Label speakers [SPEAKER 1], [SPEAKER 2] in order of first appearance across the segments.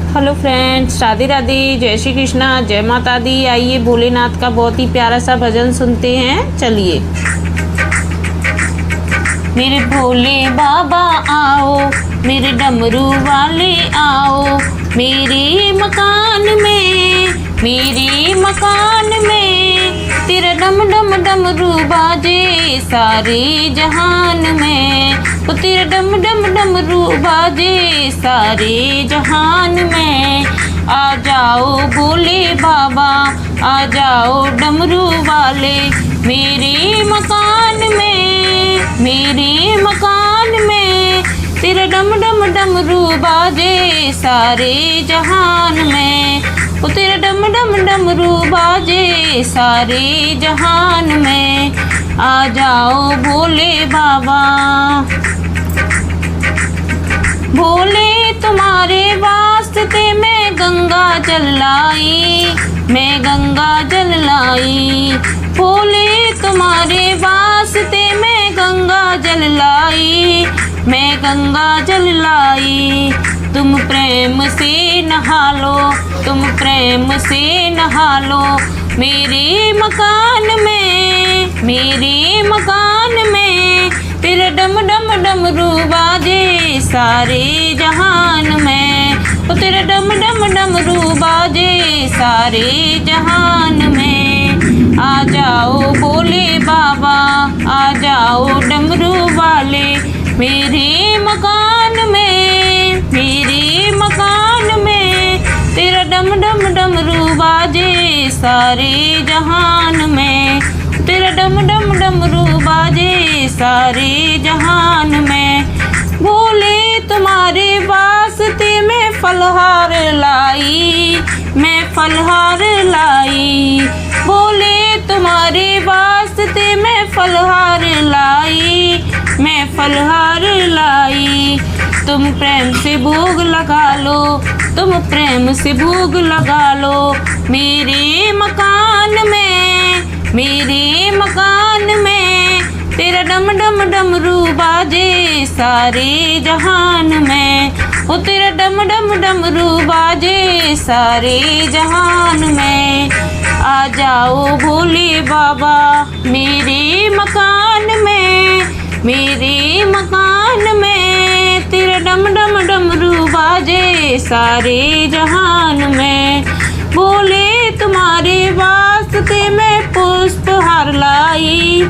[SPEAKER 1] Hello friends, Radhe Radhe, जय श्री कृष्णा, जय माता दी। आइए भोलेनाथ का बहुत ही प्यारा सा भजन सुनते हैं। चलिए। मेरे भोले बाबा आओ, मेरे डमरू वाले आओ, मेरे मकान में तेरा डम डम डमरू बाजे सारे जहान में। वो तेरा डम डम डमरू बाजे सारे जहान में। आ जाओ भोले बाबा, आ जाओ डमरू वाले, मेरे मकान में तेरा डम डम डमरू बाजे सारे जहान में। वो तेरा डम डम डमरू बाजे सारे जहान में। आ जाओ भोले बाबा। भोले तुम्हारे वास्ते मैं गंगा जल लाई, भोले तुम्हारे वास्ते मैं गंगा जल लाई, तुम प्रेम से नहा लो, मेरे मकान में तेरा डम डम डमरू बाजे सारे जहान में। वो तेरा डम डम डमरू बाजे सारे जहान में। आ जाओ भोले बाबा, आ जाओ डमरू वाले, मेरे मकान में तेरा डम डम डमरू बाजे सारे जहान में। तेरा डम डम डमरू बाजे सारे जहान में। भोले तुम्हारे वास्ते मैं फलहार लाई, भोले तुम्हारे वास्ते मैं फलहार लाई, तुम प्रेम से भोग लगा लो, मेरे मकान में तेरा डम डम डमरू बाजे सारे जहान में। वो तेरा डम डम डमरू बाजे सारे जहान में। आ जाओ भोले बाबा मेरे मकान में तेरा डम डम डमरू बाजे सारे जहान में। भोले तुम्हारे वास्ते मैं पुष्पहार लाई,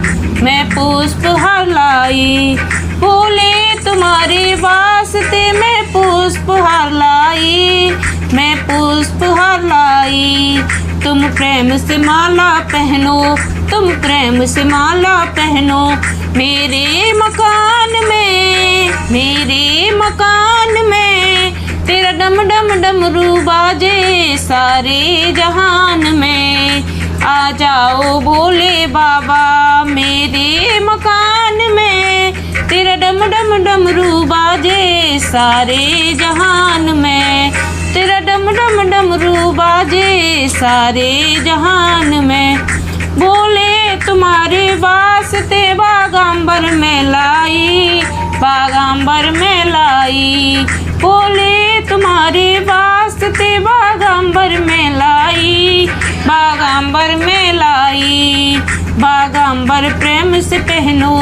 [SPEAKER 1] भोले तुम्हारे वास्ते मैं पुष्पहार लाई, तुम प्रेम से माला पहनो, मेरे मकान में तेरा डम डम डमरू बाजे सारे जहान में। आ जाओ भोले बाबा मेरे मकान में तेरा डम डम डमरू बाजे सारे जहान में। तेरा डम डम डमरू बाजे सारे जहान में। भोले तुम्हारे वास्ते बागांबर में लाई, भोले तुम्हारे वास्ते बागांबर में लाई, बागांबर प्रेम से पहनो,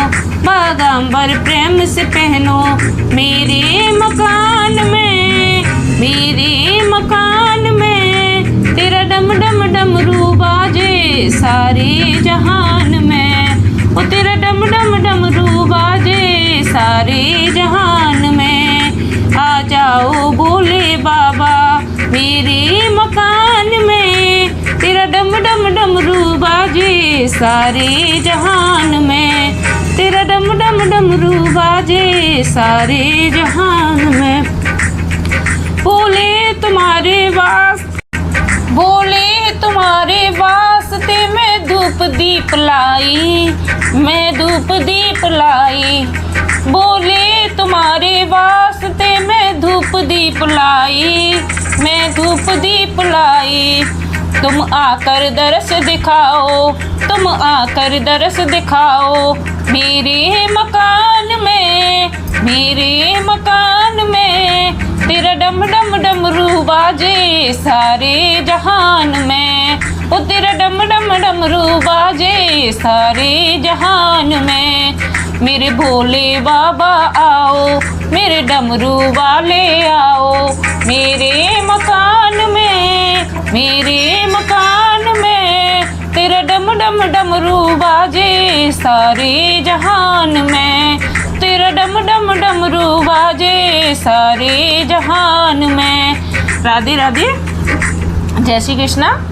[SPEAKER 1] मेरे मकान में तेरा डम डम डमरू बाजे सारे जहान में। वो तेरा डम डम डमरू बाजे सारे जहान में। आ जाओ भोले बाबा मेरे मकान में तेरा डम डम डमरू बाजे सारे जहान में। तेरा डम डम डमरू बाजे सारे जहान में। भोले तुम्हारे वास्ते मैं धूप दीप लाई, भोले तुम्हारे वास्ते मैं धूप दीप लाई, तुम आकर दरस दिखाओ, मेरे मकान में तेरा डम डम डमरू बाजे सारे जहान में, ओ तेरा डम डम डमरू बाजे सारे जहान में। मेरे भोले बाबा आओ, मेरे डमरू वाले आओ, मेरे मकान में, मेरे मकान में, तेरा डम डम डमरू बाजे सारे जहान में, तेरा डम डम डमरू बाजे सारे जहान में। राधे राधे, जय श्री कृष्णा।